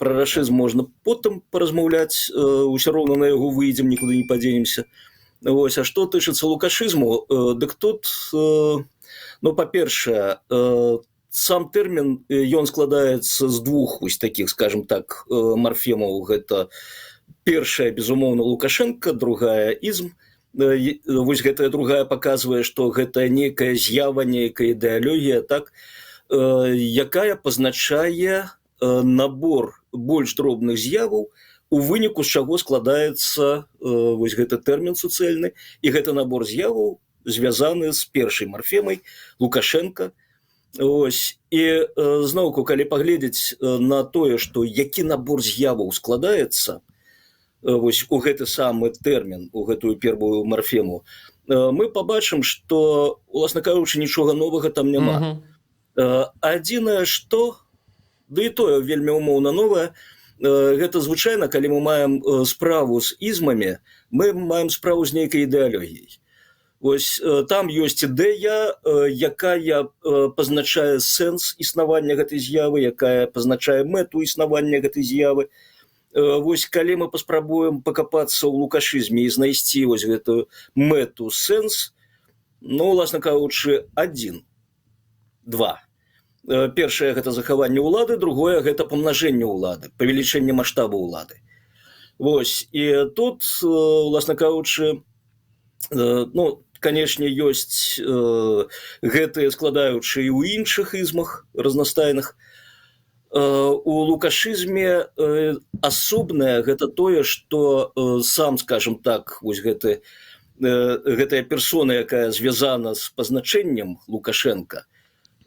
про рашизм можна потым паразмаўляць, ўсё роўна на яго выйдзем, нікуды не падзенемся. Вось, а што тычыцца лукашызму, дык тут, ну, па-першае, сам тэрмін, ён складаецца з двух вось такіх, скажем так, марфемаў. Гэта першая, безумоўна, Лукашенко, другая ізм. Вось гэтая другая паказвае, што гэта нейкая з'ява, нейкая ідэалогія, так, якая пазначае набор больш дробных з'яваў, у выніку з чаго складаецца вось гэты тэрмін суцэльны, і гэты набор з'яваў звязаны з першай марфемай Лукашенко. Ось. І зноўку, калі паглядзець на тое, што які набор з'яваў складаецца вось у гэты самы тэрмін, у гэтую первую марфему, мы пабачым, што, уласна кажучы, нічога новага там няма. Адзінае, што, да і тое вельмі умоўна новае, гэта звычайна, калі мы маем справу з ізмамі, мы маем справу з нейкай ідэалогіяй. Вось там ёсць ідэя, якая пазначае сэнс існавання гэтай з'явы, якая пазначае мэту існавання гэтай з'явы. Вось калі мы паспрабуем пакапацца ў лукашызме і знайсці вось гэтую мэту, сэнс, ну, уласна кажучы, адзін, два. Першае – гэта захаванне ўлады, другое – гэта памнажэнне ўлады, павелічэнне маштабу ўлады. Вось, і тут, уласна кажучы, ну, канешне, ёсць гэтыя складаючыя і ў іншых ізмах разнастайных. У лукашызме асобнае гэта тое, што сам, скажем так, вось гэтая персона, якая звязана з пазначэннем Лукашенка,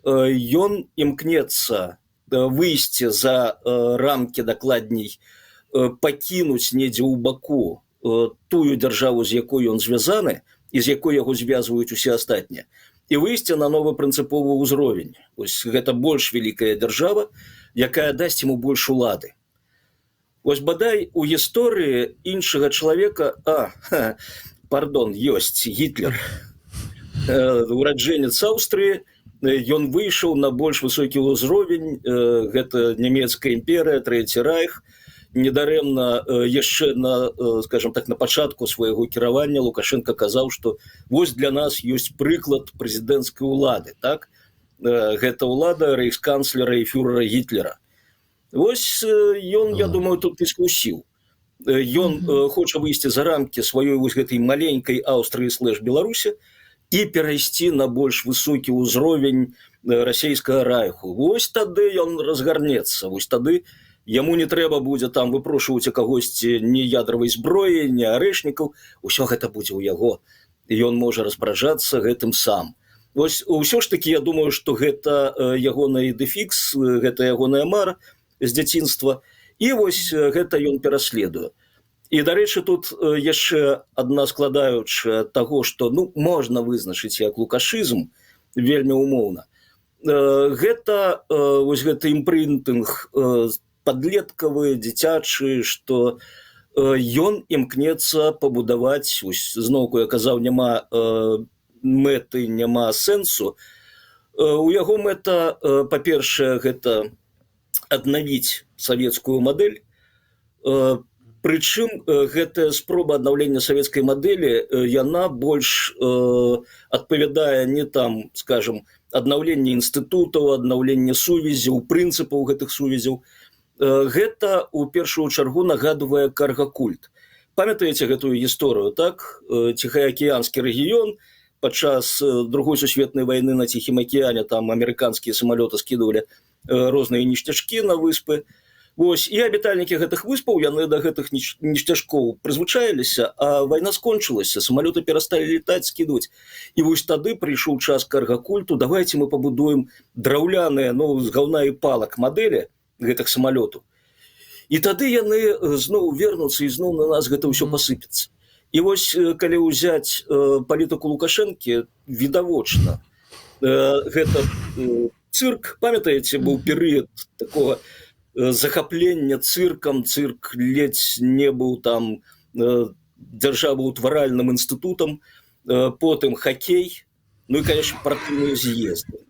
ён імкнецца выйсці за рамкі, дакладней, пакінуць недзе ў баку тую дзяржаву, з якой ён звязаны, і з якой яго звязваюць усе астатнія, і выйсці на новы прынцыповы ўзровень. Вось гэта больш вялікая дзяржава, якая дасць яму больш улады. Вось бадай у гісторыі іншага чалавека, ёсць Гітлер, ураджэнец Аўстрыі, ён выйшаў на больш высокі ўзровень, гэта нямецкая імперыя, Трэці райх. Недарэмна яшчэ скажем так, на пачатку свайго кіравання Лукашенко казаў, што вось для нас ёсць прыклад прэзідэнцкай улады, так? Гэта ўлада рэйхсканцлера і фюрэра Гітлера. Вось ён, я думаю, тут і скусіў. Ён хоча выйсці за рамкі сваёй вось гэтай маленькай Аўстрыі / Беларусі і перайсці на больш высокі ўзровень расійскага райху. Вось тады ён разгарнецца, вось тады яму не трэба будзе там выпрошваць у кагосьці ні ядравай зброі, ні арэшнікаў, усё гэта будзе ў яго, і ён можа распараджацца гэтым сам. Вось усё ж такі, я думаю, што гэта ягоны дэфікс, гэта ягоная мара з дзяцінства, і вось гэта ён пераследуе. І, дарэчы, тут яшчэ адна складаючая таго, што, ну, можна вызначыць як лукашызм, вельмі умоўна. Гэта вось гэты імпрынтынг падлеткавы, дзіцячы, што ён імкнецца пабудаваць, зноўку я казаў, няма мэты, няма сэнсу. У яго мэта, па-першае, гэта аднавіць савецкую мадэль, прычым гэтая спроба аднаўлення савецкай мадэлі, яна больш адпавядае не там, скажем, аднаўленне інстытутаў, аднаўленне сувязяў, прынцыпаў гэтых сувязяў. Гэта у першую чаргу нагадвае каргакульт. Памятаеце гэтую гісторыю, так? Ціхаакіянскі рэгіён, падчас Другой сусветнай вайны на Ціхім акіяне там амерыканскія самалёты скідывалі розныя ніштячкі на выспы. Вось, і абітальнікі гэтых выспаў, яны да гэтых ніштяжкоў прызвычаіліся, а вайна скончылася, самалёты перасталі летаць, скідваць. І вось тады прыйшоў час каргакульту, давайце мы пабудуем драўляныя, ну, з гаўна і палак мадэлі гэтых самалётаў. І тады яны зноў вернуцца, і зноў на нас гэта ўсё пасыпецца. І вось, калі ўзяць палітыку Лукашэнкі, відавочна, гэта цырк, памятаеце, быў перыяд такога захаплення цыркам, цырк ледзь не быў там дзяржаваўтваральным інстытутам, потым хакей, ну і, конечно, партыйныя з'езды.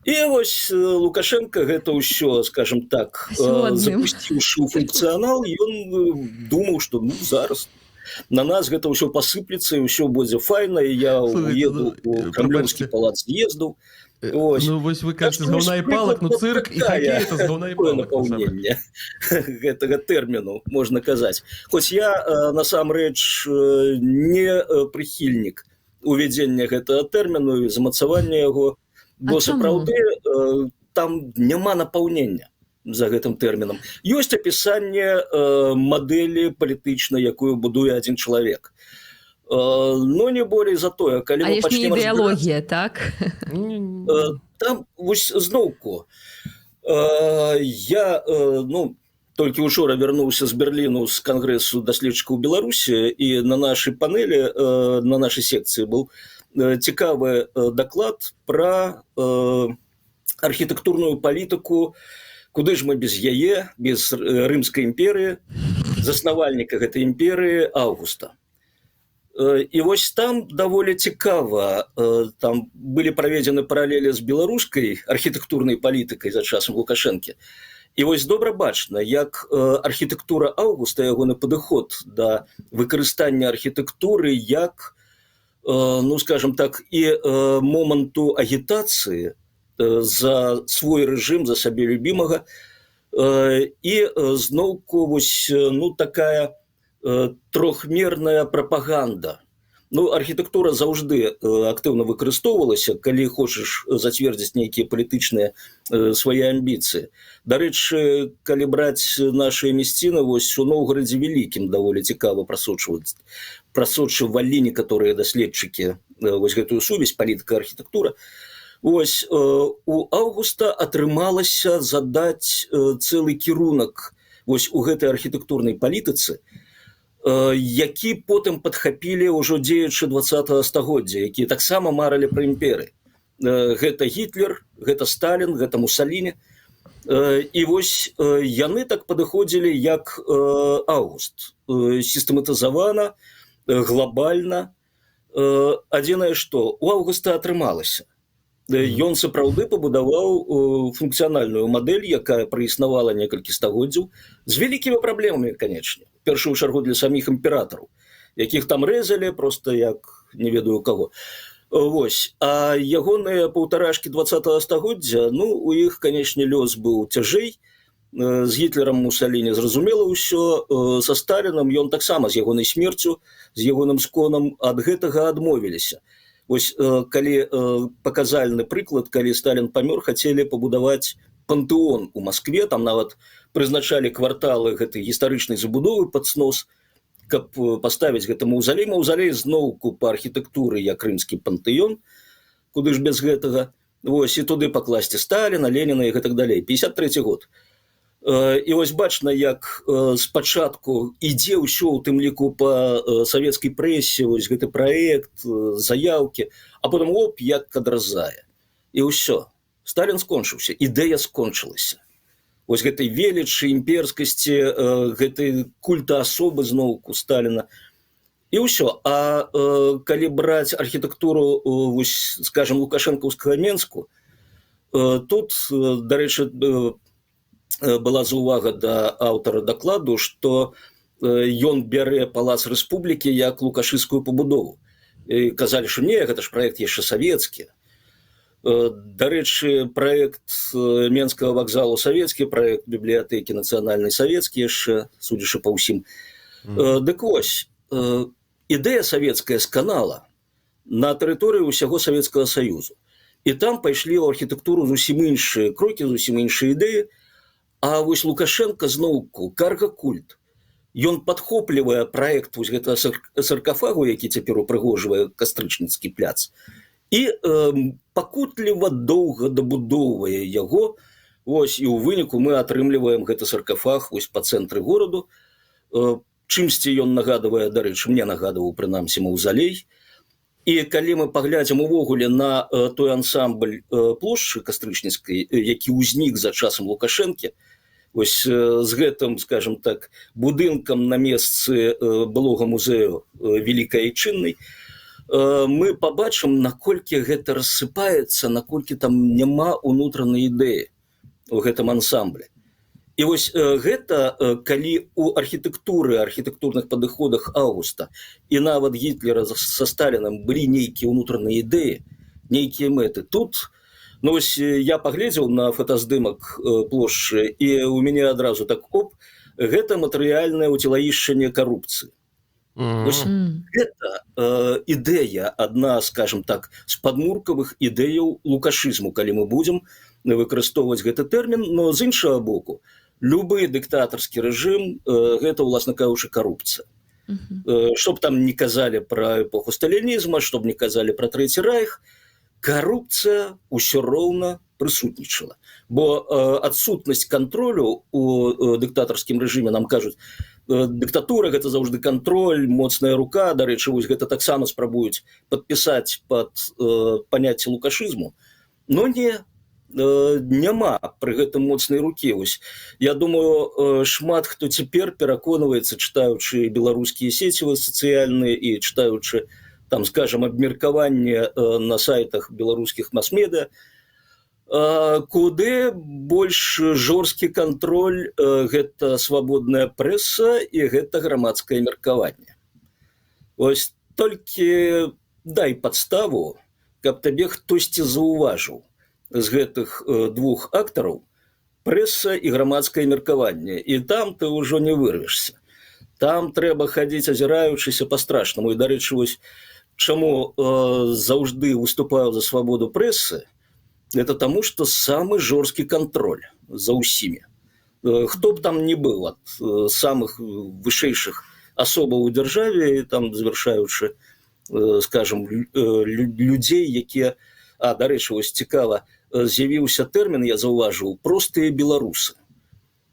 І вось Лукашенко гэта ўсё, скажем так, запусціўшы ў функцыянал, ён думаў, што ну зараз на нас гэта ўсё пасыплецца і ўсё будзе файна, і я уеду у Крамлёўскі палац з'ездаў. Ну вось вы кажаце з гаўна і палак, ну цырк і хакей это з гаўна і палак. Напаўненне гэтага тэрміну, можна казаць. Хоць я насамрэч не прыхільнік увядзення гэтага тэрміну і замацавання яго, бо сапраўды там няма напаўнення за гэтым тэрмінам. Ёсць апісанне мадэлі палітычнай, якую будуе адзін чалавек. Но не болей за тое, калі мы пачнем разбірацца... ідэалогія, так? Там вось зноўку. Я, толькі учора вярнуўся з Берліну з кангрэсу даследчыкаў Беларусі, і на нашай панелі, на нашай секцыі быў цікавы даклад пра архітэктурную палітыку, куды ж мы без яе, без Рымскай імперыі, заснавальніка гэтай імперыі Аўгуста. І вось там даволі цікава, там былі праведзены паралелі з беларускай архітэктурнай палітыкай за часам Лукашэнкі. І вось добра бачна, як архітэктура Аўгуста, ягоны падыход да выкарыстання архітэктуры як, скажем так, і моманту агітацыі за свой рэжым, за сабе любімага, і зноўку вось, такая трохмерная прапаганда. Архітэктура заўжды актыўна выкарыстоўвалася, калі хочаш зацвердзіць нейкія палітычныя свае амбіцыі. Дарэчы, калі браць нашыя мясціны, вось у Новгарадзе Вялікім даволі цікава прасочвалі некаторыя даследчыкі вось гэтую сувязь палітыка-архітэктура. Вось у Аўгуста атрымалася задаць цэлы кірунак вось у гэтай архітэктурнай палітыцы, які потым падхапілі ўжо дзеячы 20-го стагоддзя, якія таксама марылі пра імперыі. Гэта Гітлер, гэта Сталін, гэта Мусаліні. І вось яны так падыходзілі як Аўгуст. Сістэматызавана, глобальна. Адзінае што, у Аўгуста атрымалася. Ён сапраўды пабудаваў функцыянальную мадэль, якая праіснавала некалькі стагоддзяў, з вялікімі праблемамі, канечне. В першую чаргу для саміх імператараў, якіх там рэзалі, проста як не ведаю каго. Вось. А ягоныя паўтарашкі 20-го стагоддзя, у іх, канечне, лёс быў цяжэй. З Гітлерам, Мусаліні зразумела ўсё, са Сталінам ён таксама з ягонай смерцю, з ягоным сконам ад гэтага адмовіліся. Вось калі паказальны прыклад, калі Сталін памёр, хацелі пабудаваць пантэон у Маскве, там нават прызначалі кварталы гэтай гістарычнай забудовы пад снос, каб паставіць гэта маўзалей. Маўзалей зноўку па архітэктуры як рымскі пантэон, куды ж без гэтага. Вось, і туды пакласці Сталіна, Леніна і гэтак далей. 53-й год. І вось бачна, як спачатку ідзе ўсё, у тым ліку па савецкай прэсе, вось гэты праект, заяўкі, а потым як адразае. І ўсё. Сталін скончыўся, ідэя скончылася. Вось гэтай велічы, імперскасці, гэтай культа асобы зноўку Сталіна. І ўсё. А калі браць архітэктуру, вось, скажем, лукашэнкаўскага Менску, тут, дарэчы, была заўвага да аўтара дакладу, што ён бярэ палац Рэспублікі як лукашысцкую пабудову. І казалі, што не, гэта ж праект яшчэ савецкі. Дарэчы, праект Менскага вакзалу савецкі, праект бібліятэкі нацыянальнай савецкі яшчэ, судзячы па ўсім. Дык вось, ідэя савецкая сканала на тэрыторыі ўсяго Савецкага Саюзу. І там пайшлі ў архітэктуру зусім іншыя крокі, зусім іншыя ідэі. А вось Лукашенко зноўку, карга-культ, ён падхоплівае праект вось гэтага саркафагу, які цяпер упрыгожвае Кастрычніцкі пляц, і пакутліва доўга дабудоўвае яго. Вось, і ў выніку мы атрымліваем гэты саркафаг вось па цэнтры гораду. Чымсьці ён нагадвае, дарэчы, мне нагадваў прынамсі маўзалей. І калі мы паглядзім увогуле на той ансамбль плошчы Кастрычніцкай, які ўзнік за часам Лукашэнкі, вось з гэтым, скажем так, будынкам на месцы былога музею Велікай Айчыннай, мы пабачым, наколькі гэта рассыпаецца, наколькі там няма унутранай ідэі у гэтым ансамблі. І вось гэта, калі у архітэктуры, архітэктурных падыходах Аўгуста і нават Гітлера са Сталінам былі нейкія ўнутраныя ідэі, нейкія мэты. Тут, ну вось я паглядзеў на фотаздымак плошчы, і у мяне адразу так гэта матэрыяльнае ўцелаішчанне карупцыі. Вось гэта ідэя, адна, скажем так, з падмуркавых ідэяў лукашызму, калі мы будзем выкарыстоўваць гэты тэрмін, но з іншага боку, любы дыктатарскі рэжым гэта, уласна кажучы, карупцыя. Што б там не казалі пра эпоху сталінізма, што б не казалі пра Трэці Райх, карупцыя ўсё роўна прысутнічала. Бо адсутнасць кантролю у дыктатарскім рэжыме, нам кажуць, дыктатура гэта заўжды кантроль, моцная рука, дарэчы, вось гэта таксама спрабуюць падпісаць пад паняцце лукашызму, но няма пры гэтым моцнай рукі. Вось я думаю, шмат хто цяпер пераконваецца, чытаючы беларускія сецівы сацыяльныя і чытаючы там, скажем, абмеркаванне на сайтах беларускіх мас-медыа, куды больш жорсткі кантроль гэта свабодная прэса і гэта грамадскае меркаванне. Вось толькі дай падставу, каб табе хтосьці заўважыў з гэтых двух актараў прэса і грамадскае меркаванне, і там ты ўжо не вырвешся. Там трэба хадзіць азіраючыся па-страшнаму. І, дарэчы, вось чаму заўжды выступаю за свабоду прэсы, это таму, што самы жорсткі кантроль за ўсімі. Хто б там не быў, ад самых вышэйшых асобаў у дзяржаве, там завяршаючы, скажем, людзей, якія... дарэчы, вось цікава, з'явіўся тэрмін, я заўважыў, простыя беларусы.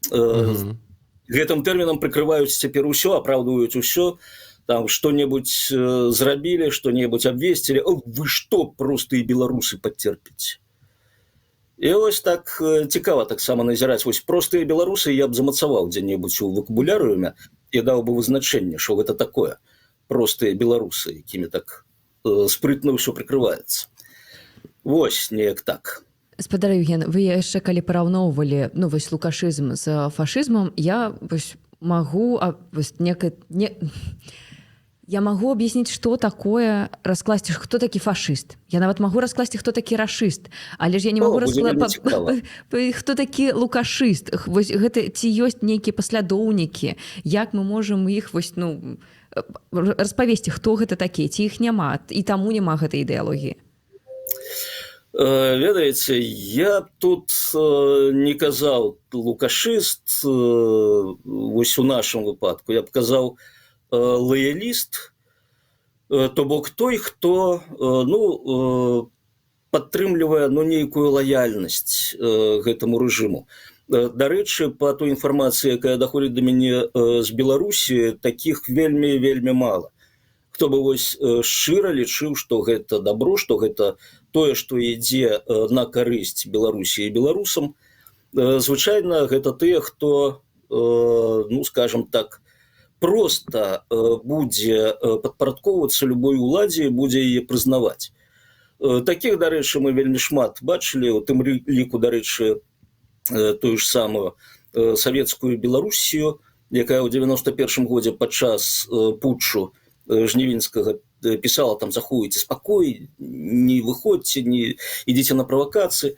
Гэтым тэрмінам прыкрываюць цяпер усё, апраўдваюць усё, там што-небудзь зрабілі, што-небудзь абвесцілі, вы што, простыя беларусы пацерпіць? І вось так цікава таксама назіраць. Вось простыя беларусы я б замацаваў дзе-небудзь у вокабулярыуме і даў бы вызначэнне, што гэта такое простыя беларусы, якімі так спрытна ўсё прыкрываецца. Вось неяк так. Спадар Евген, вы яшчэ калі параўноўвалі вось лукашызм з фашызмам, я вось магу я магу аб'ясніць, што такое раскласці, хто такі фашыст. Я нават магу раскласці, хто такі рашыст, але ж я не магу раскласці, хто такі лукашыст. Вось гэта ці ёсць нейкія паслядоўнікі, як мы можам іх вось, распавесці, хто гэта такі, ці іх няма, і таму няма гэтай ідэалогіі. Ведаеце, я тут не казаў лукашыст, вось у нашым выпадку, я б казаў лояліст, то бок той, хто падтрымлівае нейкую лаяльнасць гэтаму рэжыму. Дарэчы, па той інфармацыі, якая даходзіць да мяне з Беларусі, такіх вельмі мала. Хто бы вось шчыра лічыў, што гэта дабро, што гэта тое, што ідзе на карысць Беларусі і беларусам. Звычайна гэта тыя, хто, скажем так, проста будзе падпарадкоўвацца любой уладзе і будзе яе прызнаваць. Такіх, дарэчы, мы вельмі шмат бачылі, у тым ліку, дарэчы, тую ж самую савецкую Беларусію, якая ў 91-м годзе падчас путчу Жнівінскага пісала, там, захуйце спакой, не выходзьце, не ідзіце на правакацыі.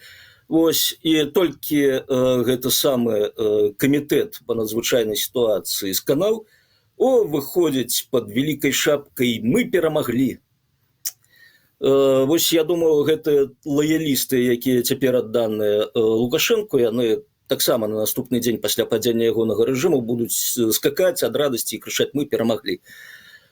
Вось, і толькі гэты самы камітэт па надзвычайнай сітуацыі сканаў, выходзіць пад вялікай шапкай «Мы перамаглі». Вось, я думаю, гэтыя лаялісты, якія цяпер адданыя Лукашэнку, яны таксама на наступны дзень пасля падзення ягонага рэжыму будуць скакаць ад радасці і крычаць «Мы перамаглі».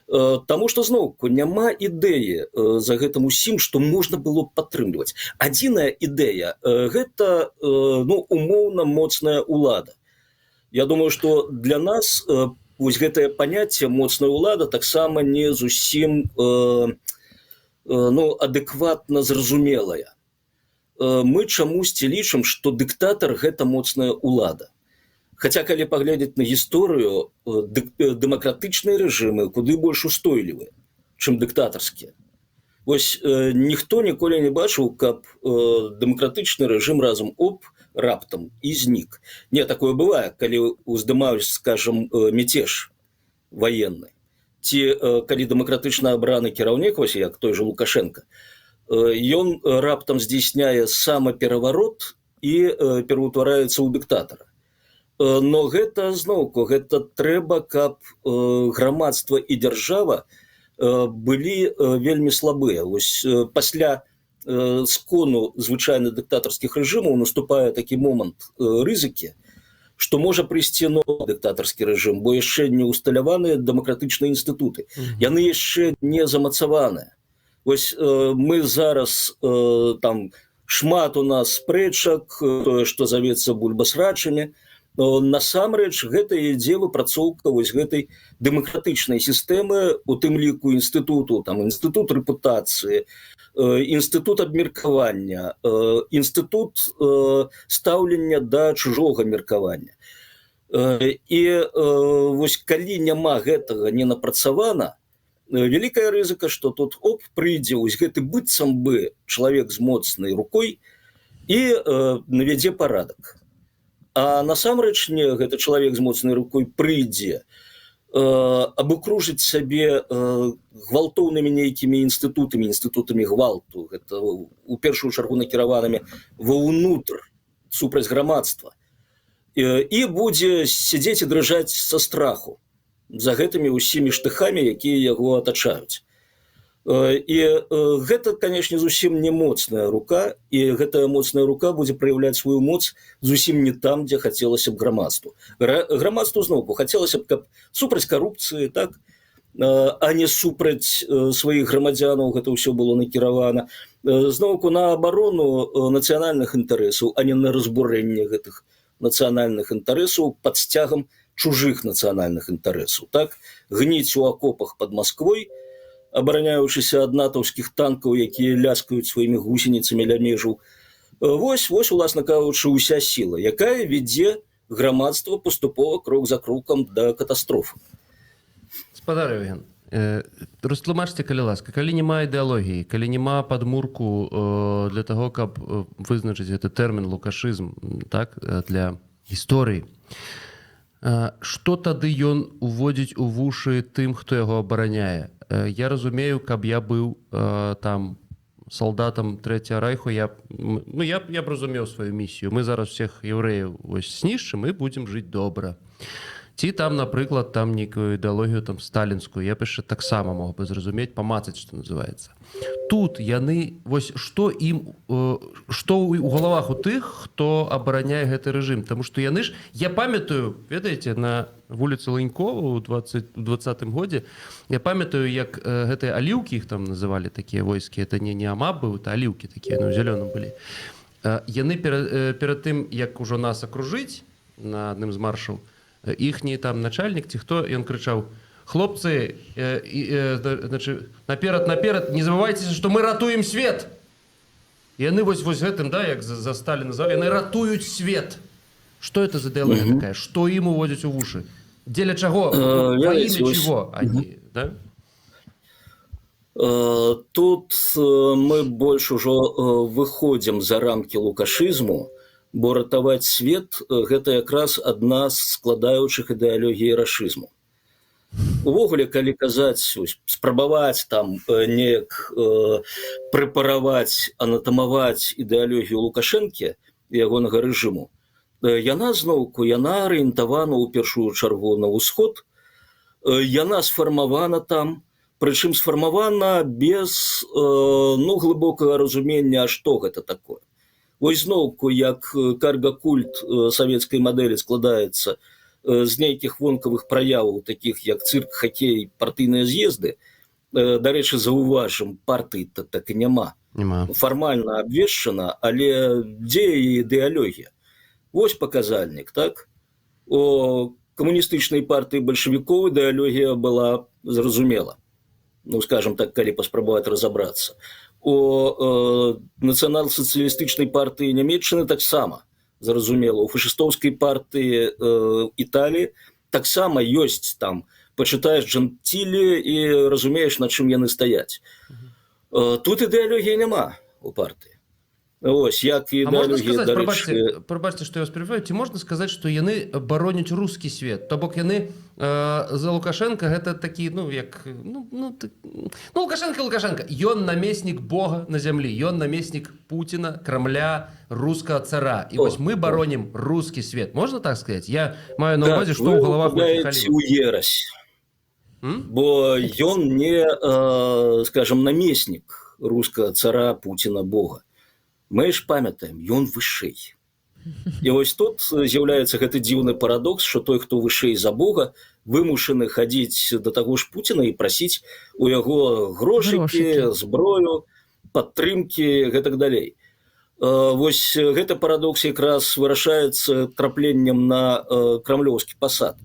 Таму што, зноўку, няма ідэі за гэтым усім, што можна было падтрымліваць. Адзіная ідэя – гэта, умоўна моцная ўлада. Я думаю, што для нас вось гэтае паняцце моцная ўлада таксама не зусім адэкватна зразумелая. Мы чамусьці лічым, што дыктатар – гэта моцная ўлада. Хаця, калі паглядзець на гісторыю, дэмакратычныя рэжымы куды больш устойлівыя, чым дыктатарскія. Вось ніхто ніколі не бачыў, каб дэмакратычны рэжым разам раптам і знік. Не, такое бывае, калі уздымаюць, скажем, мяцеж ваенны. Ці калі дэмакратычна абраны кіраўнік, вось як той же Лукашенко, ён раптам здзейсняе самапераварот і пераўтвараецца ў дыктатара. Но гэта зноўку, гэта трэба, каб грамадства і дзяржава былі вельмі слабыя. Вось пасля скону звычайных дыктатарскіх рэжымаў наступае такі момант рызыкі, што можа прыйсці новы дыктатарскі рэжым, бо яшчэ не ўсталяваныя дэмакратычныя інстытуты. Яны яшчэ не замацаваныя. Вось мы зараз там шмат у нас спрэчак, тое, што завецца бульбасрачамі, насамрэч гэта ідзе выпрацоўка вось гэтай дэмакратычнай сістэмы, у тым ліку інстытуту, там інстытут рэпутацыі, інстытут абмеркавання, інстытут стаўлення да чужога меркавання. І вось калі няма гэтага не напрацавана, вялікая рызыка, што тут прыйдзе вось гэты быццам бы чалавек з моцнай рукой і навядзе парадак. А насамрэч не, гэта чалавек з моцнай рукой прыйдзе, абукружыць сабе гвалтоўнымі нейкімі інстытутамі гвалту, гэта у першую чаргу накіраванымі ваўнутр супраць грамадства, і будзе сядзець і дрыжаць са страху за гэтымі ўсімі штыхамі, якія яго атачаюць. І гэта, канешне, зусім не моцная рука, і гэтая моцная рука будзе праяўляць сваю моц зусім не там, дзе хацелася б грамадству. Грамадству зноўку хацелася б, каб супраць карупцыі, так, а не супраць сваіх грамадзянаў гэта ўсё было накіравана. Зноўку на абарону нацыянальных інтарэсаў, а не на разбурэнне гэтых нацыянальных інтарэсаў пад сцягам чужых нацыянальных інтарэсаў. Так, гніць у акопах пад Масквой, абараняючыся ад натаўскіх танкаў, якія ляскаюць сваімі гусеніцамі ля межаў. Вось, уласна кажучы, уся сіла, якая вядзе грамадства паступова крок за крокам да катастрофы. Спадар Евген, растлумачце, калі ласка, калі няма ідэалогіі, калі няма падмурку для таго, каб вызначыць гэты тэрмін лукашызм, так, для гісторыі, што тады ён уводзіць у вушы тым, хто яго абараняе? Я разумею, каб я быў там салдатам Трэцяга Райху, я б разумеў сваю місію. Мы зараз всех яўрэяў знішчым і будзем жыць добра. Ці там, напрыклад, там нейкую ідэалогію там сталінскую, я б яшчэ таксама мог бы зразумець, памацаць, што называецца. Тут яны, вось што ім, што ў галавах у тых, хто абараняе гэты рэжым, таму што яны ж, я памятаю, ведаеце, на вуліцы Ланькова ў 20-м годзе, я памятаю, як гэтыя аліўкі, іх там называлі такія войскі, это не амаб быў, это аліўкі такія, ну, зялёным былі. Яны перад тым, як ужо нас акружыць на адным з маршаў, іхні там начальнік ці хто, ён крычаў: хлопцы, наперад, не забывайцеся, што мы ратуем свет. І яны вось гэтым, да, як за Сталіна называлі, яны ратуюць свет. Што это за ідэалогія такая? Што ім уводзяць у вушы? Дзеля чаго? Во імя чаго? Да? Тут мы больш ужо выходзім за рамкі лукашызму, бо ратаваць свет – гэта якраз адна з складаючых ідэалогій рашызму. Увогуле, калі казаць, спрабаваць там неяк прэпараваць, анатамаваць ідэалогію Лукашэнкі і ягонага рэжыму, яна зноўку, яна арыентавана ў першую чаргу на ўсход, яна сфармавана там, прычым сфармавана без глыбокага разумення, што гэта такое. Вось зноўку, як карга-культ савецкай мадэлі складаецца з нейкіх вонкавых праяваў, такіх як цырк, хакей, партыйныя з'езды. Дарэчы, заўважым, партый так і няма. Фармальна абвешчана, але дзе яе ідэалогія? Вось паказальнік, так? У камуністычнай партыі бальшавікоў ідэалогія была зразумела. Ну, скажем так, калі паспрабаваць разабрацца. У нацыянал-сацыялістычнай партыі Нямецчыны таксама зразумела. У фашыстоўскай партыі Італіі таксама ёсць там, пачытаеш Джентілі і разумееш, на чым яны стаяць. Тут ідэалогіі няма у партыі. Ось, як А можна ідэалогія, сказаць, прабачце, што я вас перебіваю, ці можна сказаць, што яны бароняць рускі свет? То бок яны за Лукашенка гэта такі, Лукашенка. Ён намеснік Бога на зямлі, ён намеснік Пуціна, Крамля, рускага цара. І вось мы баронім рускі свет. Можна так сказаць? Я маю на ўвазе, што ў галавах у этих халіваў. Ерась. Бо ён не, скажем, намеснік рускага цара Пуціна Бога. Мы ж памятаем, ён вышэй. І вось тут з'яўляецца гэты дзіўны парадокс, што той, хто вышэй за Бога, вымушаны хадзіць да таго ж Пуціна і прасіць у яго грошыкі, зброю, падтрымкі, гэтак далей. Вось гэты парадокс якраз вырашаецца трапленнем на крамлёўскі пасад.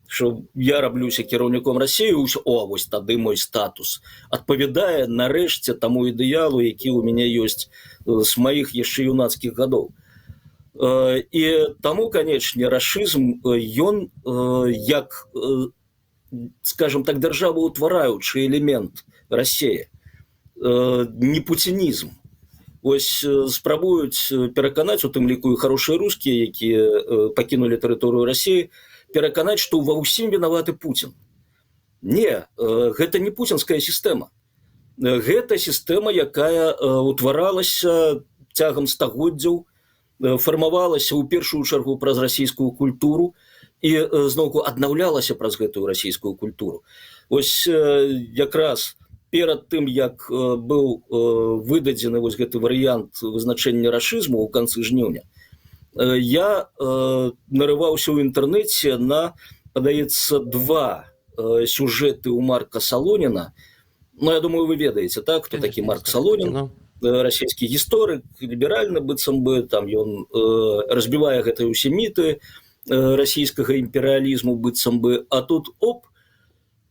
Што я раблюся кіраўніком Расіі, вось тады мой статус адпавядае нарэшце таму ідэалу, які ў мяне ёсць з маіх яшчэ юнацкіх гадоў. І таму, канечне, рашызм, ён як, скажем так, дзяржаваўтвараючы элемент Расіі, не пуцінізм. Ось спрабуюць пераканаць, у тым ліку і хорошыя рускія, якія пакінулі тэрыторыю Расіі, пераканаць, што ва ўсім вінаваты Пуцін. Не, гэта не пуцінская сістэма. Гэта сістэма, якая ўтваралася цягам стагоддзяў, фармавалася ў першую чаргу праз расійскую культуру і зноўку аднаўлялася праз гэтую расійскую культуру. Ось якраз перад тым, як быў выдадзены вось гэты варыянт вызначэння рашызму ў канцы жніўня, я нарываўся ў інтэрнэце на, падаецца, 2 сюжэты ў Марка Салоніна. Я думаю, вы ведаеце, так, хто такі Марк Салонін, расійскі гісторык, ліберальны быццам бы, там ён разбівае гэтыя ўсе міты расійскага імперыялізму быццам бы, а тут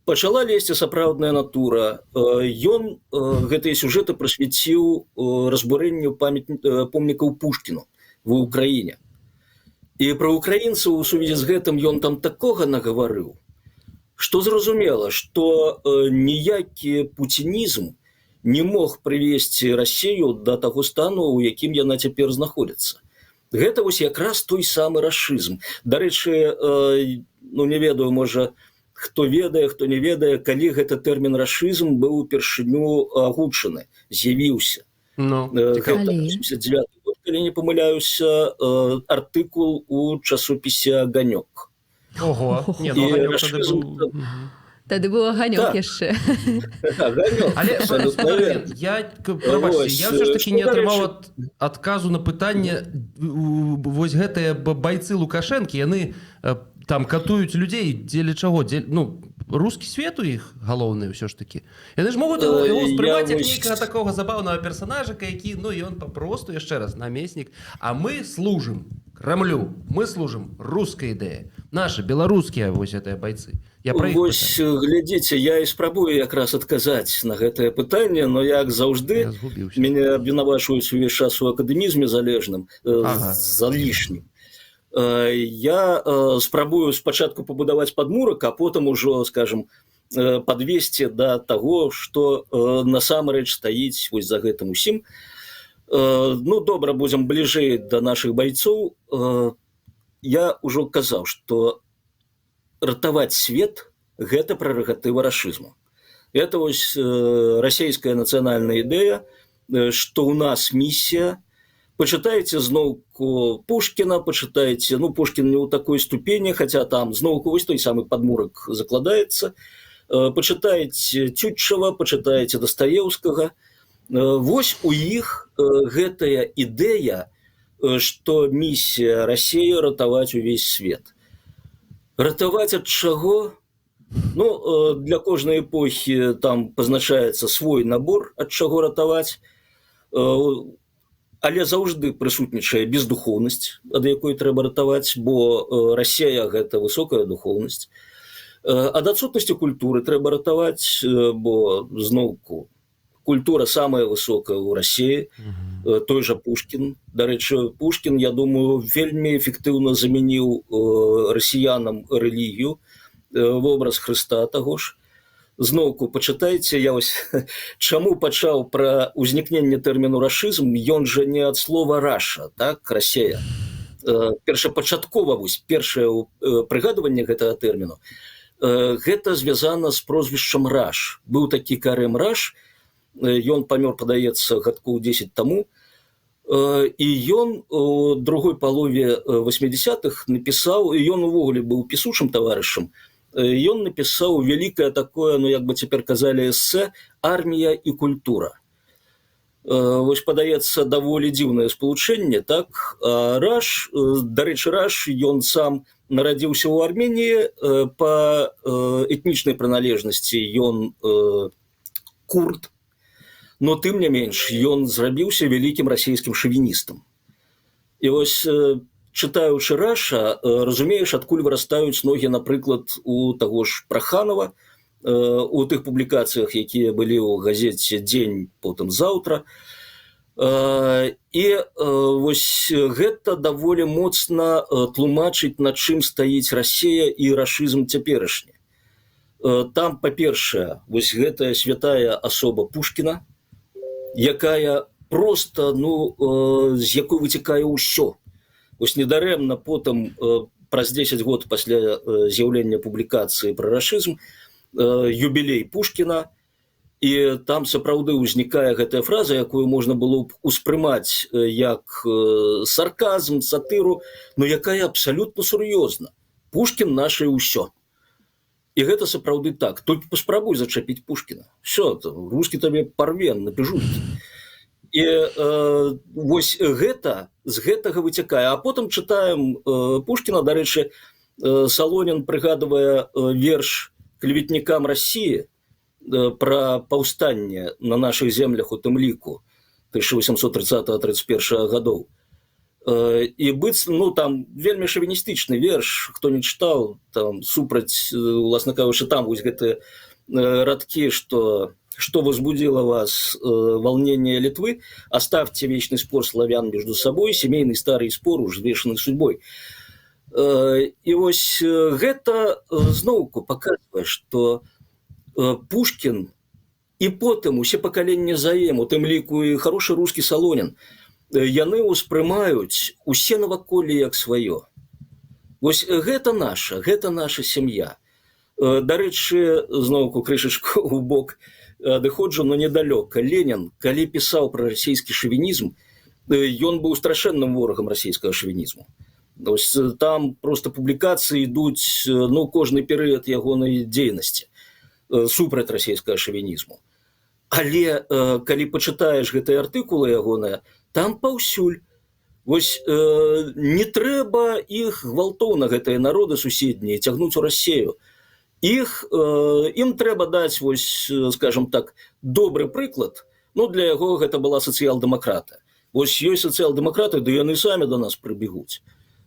пачала лезці сапраўдная натура. Ён гэтыя сюжэты прысвяціў разбурэнню помнікаў Пушкіну ва ўкраіне. І пра украінцаў у сувязі з гэтым ён там такога нагаварыў, што зразумела, што ніякі пуцінізм не мог прывесці Расію да таго стану, у якім яна цяпер знаходзіцца. Гэта вось якраз той самы рашызм. Дарэчы, не ведаю, можа, хто ведае, хто не ведае, калі гэта тэрмін рашызм быў упершыню агучаны, з'явіўся. 89 год, калі не памыляюся, артыкул у часопісе «Аганёк». Ого, тады быў аганёк яшчэ. Але я ўсё ж такі не атрымаў адказу на пытанне, вось гэтыя байцы Лукашэнкі, яны там катуюць людзей дзеля чаго? Рускі свет у іх галоўны ўсё ж такі. Яны ж могуць яго ўспрымаць як нейкага такога забаўнага персанажыка, які, ён папросту, яшчэ раз, намеснік, а мы служым Крамлю, мы служым рускай ідэі. Нашы, беларускія вось гэтыя байцы. Вось, глядзіце, я і спрабую якраз адказаць на гэтае пытанне, но як заўжды мяне абвінавачваюць увесь час у акадэмізме залежным, залішнім. Я спрабую спачатку пабудаваць падмурак, а потым ужо, скажем, падвесці да таго, што насамрэч стаіць вось за гэтым усім. Добра, будзем бліжэй да нашых байцоў. Я ўжо казаў, што ратаваць свет – гэта прэрагатыва рашызму. Это вось расійская нацыянальная ідэя, што ў нас місія. Пачытайце зноўку Пушкіна, пачытайце, Пушкін не ў такой ступені, хаця там зноўку вось той самы падмурак закладаецца. Пачытайце Тютчева, пачытайце Дастаеўскага. Вось у іх гэтая ідэя, што місія Расіі ратаваць увесь свет. Ратаваць ад чаго? Для кожнай эпохі там пазначаецца свой набор, ад чаго ратаваць, але заўжды прысутнічае бездухоўнасць, ад якой трэба ратаваць, бо Расія – гэта высокая духоўнасць. Ад адсутнасці культуры трэба ратаваць, бо зноўку культура самая высокая ў Расіі, той жа Пушкін. Дарэчы, Пушкін, я думаю, вельмі эфектыўна замяніў расіянам рэлігію, вобраз Хрыста таго ж. зноўку пачытайце, я вось чаму пачаў пра ўзнікненне тэрміну рашызм, ён жа не ад слова раша, так, Расія. Першапачаткова вось першае прыгадванне гэтага тэрміну, гэта звязана з прозвішчам Раш. Быў такі Карем Раш, ён памёр, падаецца, гадкоў 10 таму, і ён у другой палове 80-х напісаў, ён увогуле быў пісучым таварышам, ён напісаў вялікае такое, ну, як бы цяпер казалі, эсэ «Армія і культура». Вось, падаецца, даволі дзіўнае спалучэнне, так? Раш, дарэчы, Раш, ён сам нарадзіўся ў Арменіі, па этнічнай прыналежнасці ён курд, но тым не менш, ён зрабіўся вялікім расійскім шавіністам. І вось, чытаючы Раша, разумееш, адкуль вырастаюць ногі, напрыклад, у таго ж Праханова, у тых публікацыях, якія былі ў газеце «Дзень», потым «Заўтра». І вось гэта даволі моцна тлумачыць, на чым стаіць Расія і рашызм цяперашні. Там, па-першае, вось гэтая святая асоба Пушкіна, якая проста, ну, з якой выцякае ўсё. Вось недарэмна потым, праз 10 год пасля з'яўлення публікацыі пра рашызм, юбілей Пушкіна, і там сапраўды ўзнікае гэтая фраза, якую можна было б успрымаць як сарказм, сатыру, но якая абсалютна сур'ёзна. Пушкін наше ўсё. І гэта сапраўды так. Толькі паспрабуй зачапіць Пушкіна. Всё, рускі табе парве, напіжуць. І вось гэта, з гэтага выцякае. А потым чытаем Пушкіна, дарэчы, Салонін прыгадвае верш клеветнікам Расіі пра паўстанне на нашых землях у тым ліку 1830-31 гадоў. І быць, ну, там вельмі шавіністычны верш, хто не чытаў, там супраць, уласна кажучы, там вось гэтыя радкі, что возбудило вас волнение Литвы, оставьте вечный спор славян между собой, семейный старый спор, уж вешанный судьбой. І вось гэта зноўку паказвае, што Пушкін і потым усе пакаленні за ім, у тым ліку і хорошы рускі Салонін, яны ўспрымаюць усе наваколле як сваё. Вось гэта наша сям'я. Дарэчы, зноўку крышачку ў бок адыходжу, но недалёка. Ленін, калі пісаў пра расійскі шавінізм, ён быў страшэнным ворагам расійскага шавінізму. Там просто публікацыі ідуць, ну, кожны перыяд ягонай дзейнасці супраць расійскага шавінізму. Але калі пачытаеш гэтыя артыкулы ягоныя, там паўсюль. Вось не трэба іх гвалтоўна, гэтыя народы суседнія, цягнуць у Расію. Ім трэба даць, вось, скажем так, добры прыклад. Ну, для яго гэта была сацыял-дэмакрата. Вось ёсць сацыял-дэмакраты, ды яны самі да нас прыбегуць.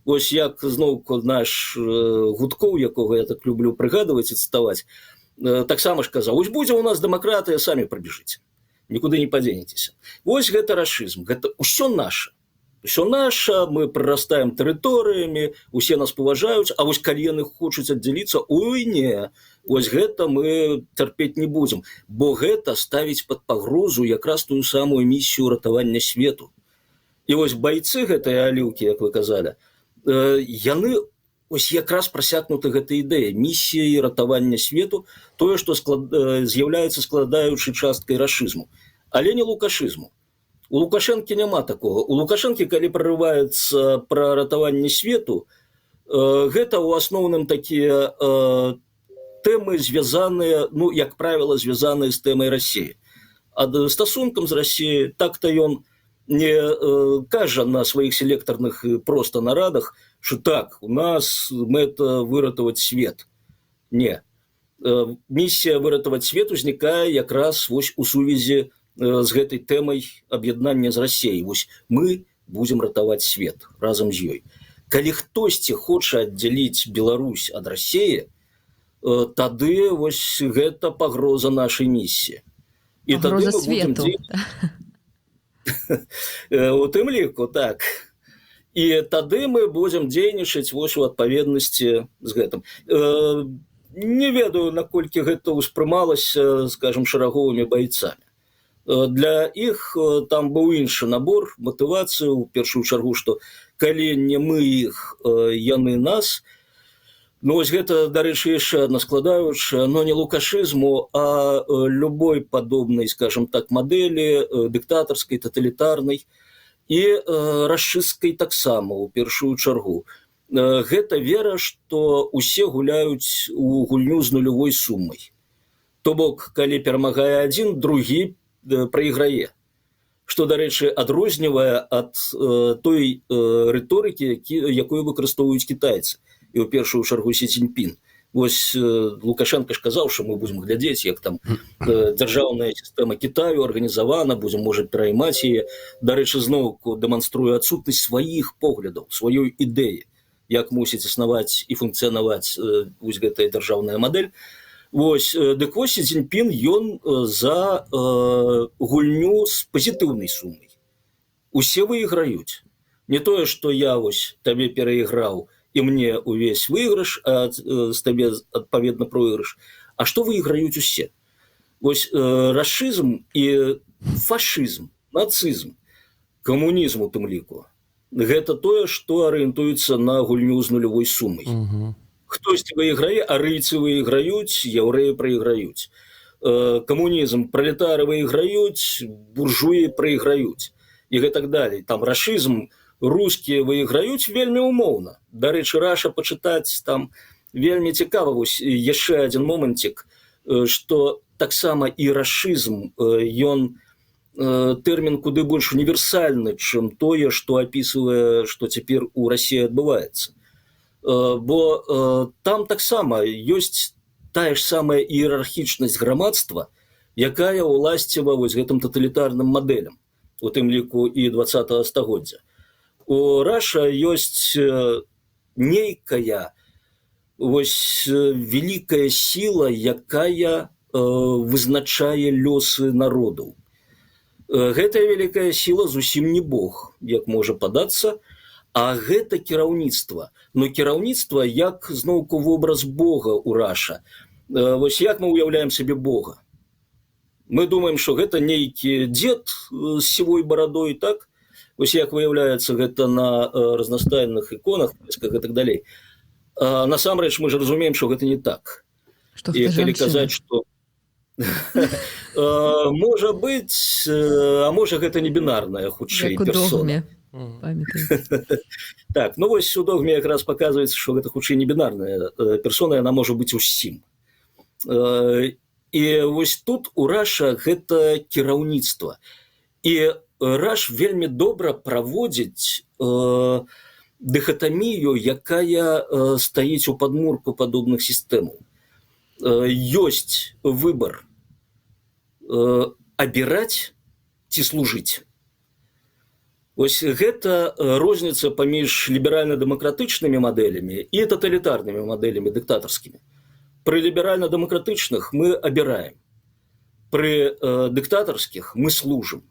Вось як зноўку наш Гудкоў, якога я так люблю прыгадваць і цытаваць, таксама ж казаў, вось будзе ў нас дэмакратыя, самі прыбежыце. Нікуды не падзенецеся. Вось гэта рашызм, гэта ўсё наша. Усё наша, мы прарастаем тэрыторыямі, усе нас паважаюць, а вось калі яны хочуць аддзяліцца, ой, не, вось гэта мы цярпець не будзем, бо гэта ставіць пад пагрозу якраз тую самую місію ратавання свету. І вось байцы гэтай аліўкі, як вы казалі, яны ось якраз прасякнуты гэтай ідэяй місіяй ратавання свету, тое, што з'яўляецца складаючай часткай рашызму, але не лукашызму. У Лукашэнкі няма такого. У Лукашэнкі, калі прорываецца пра ратаванне свету, гэта ў асноўным такія тэмы звязаныя, ну, як правіла, звязаныя з тэмай Расіі. А стасункам з Расіяй так-то ён не кажа на сваіх селектарных проста нарадах, што так, у нас мэта выратаваць свет. Не. Місія выратаваць свет узнікае якраз вось у сувязі з гэтай тэмай аб'яднання з Расіяй. Вось мы будзем ратаваць свет разам з ёй. Калі хтосьці хоча аддзяліць Беларусь ад Расіі, тады вось гэта пагроза нашай місіі. І пагроза свету. У тым ліку, так. І тады мы будзем дзейнічаць вось у адпаведнасці з гэтым. не ведаю, наколькі гэта ўспрымалася, скажем, шараговымі байцамі. Для іх там быў іншы набор, матывацыі, у першую чаргу, што калі не мы іх, яны нас. Ну, вось гэта, дарэчы, яшчэ адна складаючая, но не лукашызму, а любой падобнай, скажем так, мадэлі, дыктатарскай, таталітарнай і расчысткай таксама, у першую чаргу. Гэта вера, што ўсе гуляюць у гульню з нулявой сумай. То бок, калі перамагае адзін, другі прайграе. Што, дарэчы, адрознівае ад той рыторыкі, якую выкарыстоўваюць кітайцы. І ў першую чаргу Сі Цзіньпін. Вось Лукашенко ж казаў, што мы будзем глядзець, як там дзяржаўная сістэма Кітаю арганізавана, будзем, можа, пераймаць яе. Дарэчы, зноўку дэманструе адсутнасць сваіх поглядаў, сваёй ідэі, як мусіць існаваць і функцыянаваць вось гэтая дзяржаўная мадэль. Вось, дык вось Сі Цзіньпін, ён за гульню з пазітыўнай сумай. Усе выйграюць. Не тое, што я вось табе перайграў, і мне ўвесь выйгрыш, а з табе адпаведна пройгрыш. А што выйграюць усе? Вось расізм і фашызм, нацызм, камунізм у тым ліку. Гэта тое, што арыентуецца на гульню з нулявой сумай. Хтосьці выйграе, арыйцы выйграюць, яўрэі прайграюць. Камунізм, пралетары выйграюць, буржуі прайграюць. І гэтак далей. Там рашызм, рускія выйграюць вельмі умоўна. Дарэчы, Раша пачытаць там вельмі цікава. Вось яшчэ адзін момантик, што таксама і рашызм, ён тэрмін куды больш універсальны, чым тое, што апісвае, што цяпер у Расіі адбываецца. Бо там таксама ёсць тая ж самая іерархічнасць грамадства, якая ўласціва вось гэтым таталітарным мадэлям, у тым ліку і 20-го стагоддзя. У Раша ёсць нейкая вось вялікая сіла, якая вызначае лёсы народаў. Гэтая вялікая сіла зусім не Бог, як можа падацца, а гэта кіраўніцтва. Но кіраўніцтва як зноўку вобраз Бога ў Раша. Вось як мы ўяўляем сабе Бога? Мы думаем, што гэта нейкі дзед з сівой барадой, так? Вось як выяўляецца гэта на разнастайных іконах, і так далей. А насамрэч мы ж разумеем, што гэта не так. І калі казаць, што можа быць, а можа гэта не бінарная, хутчэй, персона. Так, ну вось у догме якраз паказваецца, што гэта хутчэй не бінарная персона, яна можа быць усім. І вось тут у Раша гэта кіраўніцтва. І Раш вельмі добра праводзіць дыхатамію, якая стаіць у падмурку падобных сістэмаў. Ёсць выбар абіраць ці служыць. Вось гэта розніца паміж ліберальна-дэмакратычнымі мадэлямі і таталітарнымі мадэлямі дыктатарскімі. Пры ліберальна-дэмакратычных мы абіраем. Пры дыктатарскіх мы служым.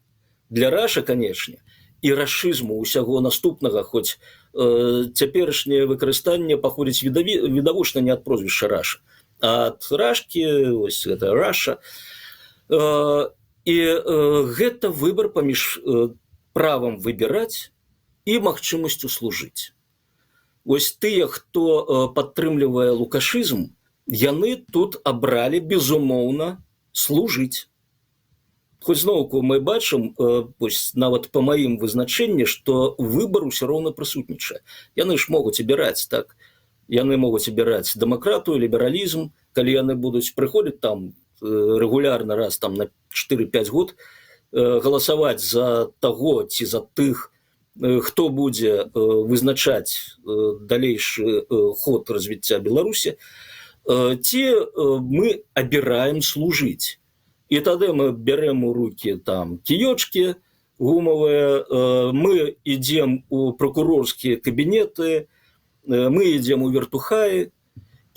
Для Раша, канечне, і рашызму ўсяго наступнага, хоць цяперашняе выкарыстанне паходзіць відавочна не ад прозвішча Раша, а ад Рашкі, вось гэта Раша. І гэта выбар паміж правам выбіраць і магчымасцю служыць. Вось тыя, хто падтрымлівае лукашызм, яны тут абралі, безумоўна, служыць. Хоць зноўку мы бачым, нават па маім вызначэнні, што выбар усё роўна прысутнічае. Яны ж могуць абіраць, так? Яны могуць абіраць дэмакратыю, лібералізм, калі яны будуць прыходзіць там рэгулярна раз там на 4-5 год, галасаваць за таго ці за тых, хто будзе вызначаць далейшы ход развіцця Беларусі, ці мы абіраем служыць. І тады мы бярэм у рукі там кіёчкі гумавыя, мы ідзем у прокурорскія кабінеты, мы ідзем у вертухаі,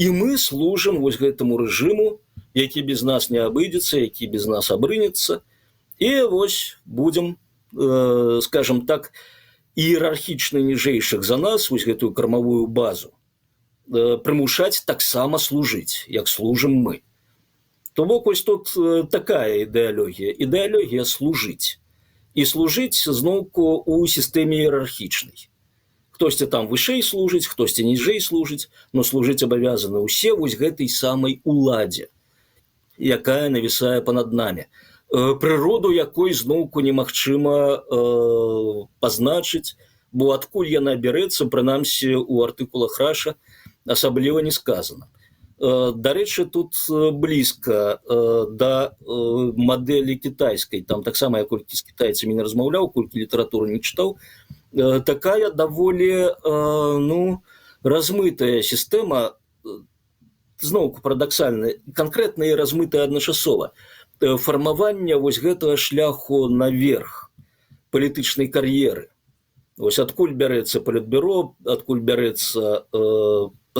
і мы служым вось гэтаму рэжыму, які без нас не абыдзецца, які без нас абрынецца, і вось будзем, скажем так, іерархічна ніжэйшых за нас, вось гэтую кармавую базу, прымушаць таксама служыць, як служым мы. То бок вось тут такая ідэалогія служыць. І служыць зноўку ў сістэме іерархічнай. Хтосьці там вышэй служыць, хтосьці ніжэй служыць, но служыць абавязаны ўсе вось гэтай самай уладзе, якая навісае панад намі. Прыроду якой зноўку немагчыма пазначыць, бо адкуль яна бярэцца, прынамсі у артыкулах Раша асабліва не сказана. Дарэчы, тут блізка да мадэлі кітайскай, там таксама я колькі з кітайцамі не размаўляў, колькі літаратуры не чытаў, такая даволі размытая сістэма, зноўку парадаксальная, канкрэтна і размытая адначасова, фармавання вось гэтага шляху наверх палітычнай кар'еры. Вось адкуль бярэцца палітбюро, адкуль бярэцца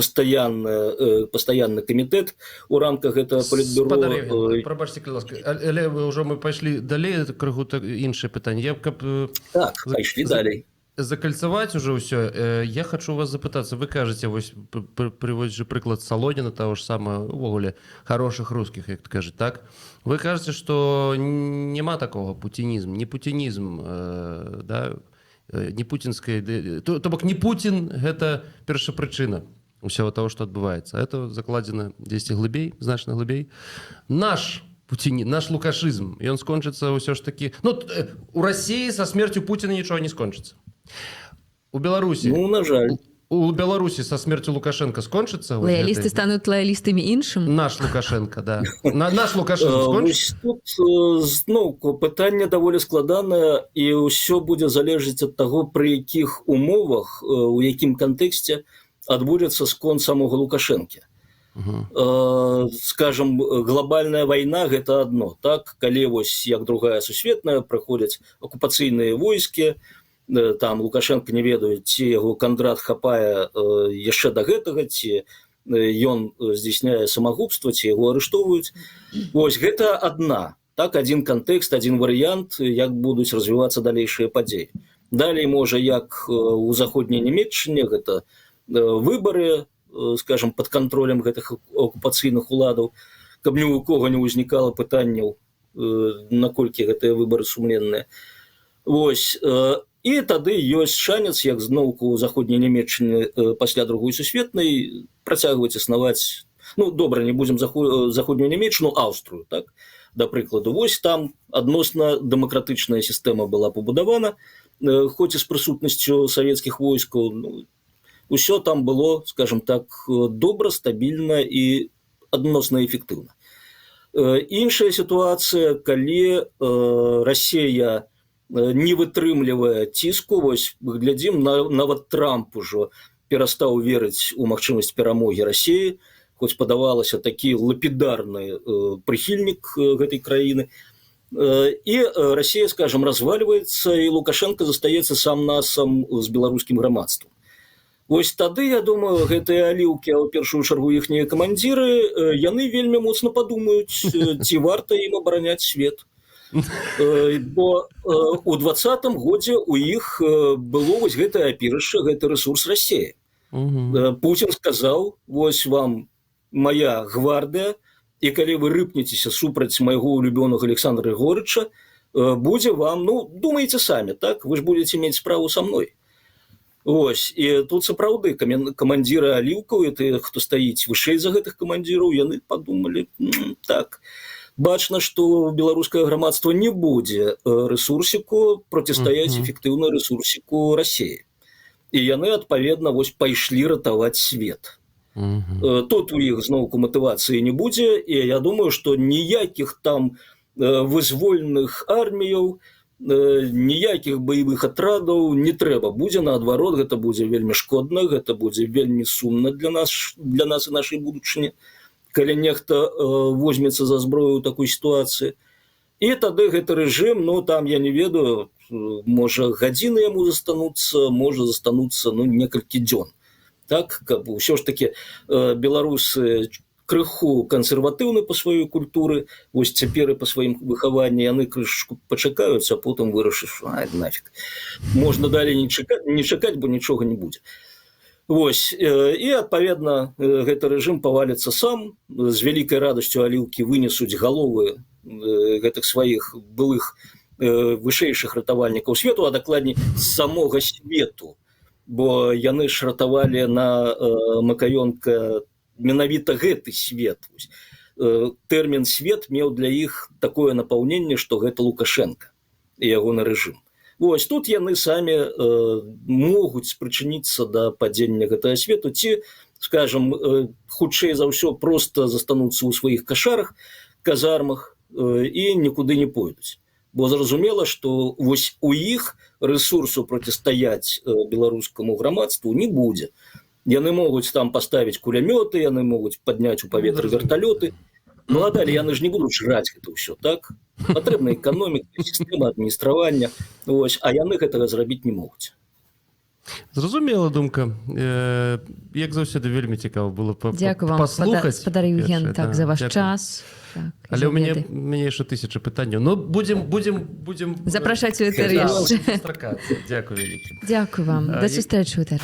пастаянны камітэт у рамках гэтага палітбюро. Прабачце, ласка, але ўжо мы пайшлі далей, крыху іншае пытанне. Я каб пайшлі далей. Закальцаваць уже ўсё, я хочу вас запытацца, вы кажаце, вось прыводзячы прыклад Салоніна, таго ж самага, увогуле, хорошых русскіх, як кажа, так? Вы кажаце, што няма такога путінізм, не путінізм, да, не путінская ідэя. То бок не Путін – гэта першапрычына усяго того, што адбываецца. Это закладзена дзесьці глыбей, значна глыбей. Наш лукашызм, ён скончыцца ўсё ж такі... Ну, у Расіі са смерцю Пуціна нічого не скончыцца. У Беларусі... Ну, на жаль. У Беларусі са смерцю Лукашенка скончыцца? Лоялісты стануць лоялістамі іншым? Наш Лукашенка, да. Наш Лукашызм скончыцца? Тут зноўку пытанне даволі складанае, і ўсё будзе залежыць ад таго, пры якіх умовах, у якім кантэксце адбудзецца скон самога Лукашэнкі. Скажем, глобальная вайна – гэта адно. Так, калі вось як другая сусветная прыходзяць акупацыйныя войскі, там Лукашенко не ведае, ці яго Кандрат хапае яшчэ да гэтага, ці ён здзяйсняе самагубства, ці яго арыштоўваюць. Вось гэта адна, так, адзін кантэкст, адзін варыянт, як будуць развівацца далейшыя падзеі. Далей можа, як у заходняй Нямецчыне, гэта выбары, скажем, пад кантролем гэтых акупацыйных уладаў, каб ні ў кого не ўзнікала пытанняў, наколькі гэтыя выбары сумленныя. Вось, і тады ёсць шанец, як зноўку ў заходняй Нямецчыне пасля другой сусветнай працягваць існаваць, ну, добра, не будзем заходнюю Нямецчыну, Аўстрыю, так, да прыкладу. Вось там адносна дэмакратычная сістэма была пабудавана, хоць і з прысутнасцю савецкіх войскаў, ну, усё там было, скажем так, добра, стабільна і адносна эфектыўна. Іншая сітуацыя, калі Расія не вытрымлівае ціску, вось глядзім, нават Трамп ужо перастаў верыць у магчымасць перамогі Расіі, хоць падавалася такі лапідарны прыхільнік гэтай краіны. І Расія, скажем, развальваецца, і Лукашенко застаецца сам-насам з беларускім грамадствам. Вось тады, я думаю, гэтыя аліўкі, а ў першую чаргу іхнія камандзіры, яны вельмі моцна падумаюць, ці варта ім абараняць свет. Бо у 20-м годзе у іх было вось гэтае апірышча, гэты рэсурс Расіі. Путін сказаў, вось вам моя гвардыя, і калі вы рыпнецеся супраць майго улюбёнага Александра Григорыча, будзе вам, ну, думаеце самі, так, вы ж будете мець справу са мной. Вось, і тут сапраўды камандзіры аліўкаў, і тыя, хто стаіць вышэй за гэтых камандзіраў, яны падумалі, так, бачна, што беларускае грамадства не будзе рэсурсіку процістаяць эфектыўна рэсурсіку Расіі. І яны, адпаведна, вось пайшлі ратаваць свет. Тут у іх зноўку матывацыі не будзе, і я думаю, што ніякіх там вызвольных арміяў, ніякіх баявых атрадаў не трэба. Будзе наадварот, гэта будзе вельмі шкодна, гэта будзе вельмі сумна для нас і нашай будучыні, калі нехта возьмецца за зброю ў такой сітуацыі. І тады гэты рэжым, ну, там, я не ведаю, можа, гадзіны яму застануцца, можа застануцца, ну, некалькі дзён. Так, каб ўсё ж такі беларусы крыху кансерватыўны па сваёй культуры, вось цяпер і па сваім выхаванні яны крышку пачакаюць, а потым вырашыш, ай, нафіг. Можна далей не чакаць, бо нічога не будзе. Вось і адпаведна гэты рэжым паваліцца сам, з вялікай радасцю аліўкі вынесуць галовы гэтых сваіх былых вышэйшых ратавальнікаў свету, а дакладней з самога свету, бо яны ж ратавалі на Макаёнка менавіта гэты свет. Тэрмін свет меў для іх такое напаўненне, што гэта Лукашенка і ягоны рэжым. Вось тут яны самі могуць спрычыніцца да падзення гэтага свету, ці, скажам, хутчэй за ўсё проста застануцца ў сваіх кашарах, казармах і нікуды не пойдуць. Бо зразумела, што вось у іх рэсурсу процістаяць беларускаму грамадству не будзе. Яны могуць там паставіць кулямёты, яны могуць падняць у паветра верталёты, ну а далей яны ж не будуць жраць гэта ўсё, так? Патрэбна эканоміка, сістэма адміністравання, ось, а яны гэтага зрабіць не могуць. Зразумела думка. Як заўсёды вельмі цікава было Дзякую вам, спадар Евген, так, за ваш час. Так, але ў мяне яшчэ 1000 пытанняў. Ну, будзем запрашаць у этэр яшчэ. Дзякую вялікі. Дзякую вам. Да сустрэчы ў этэр.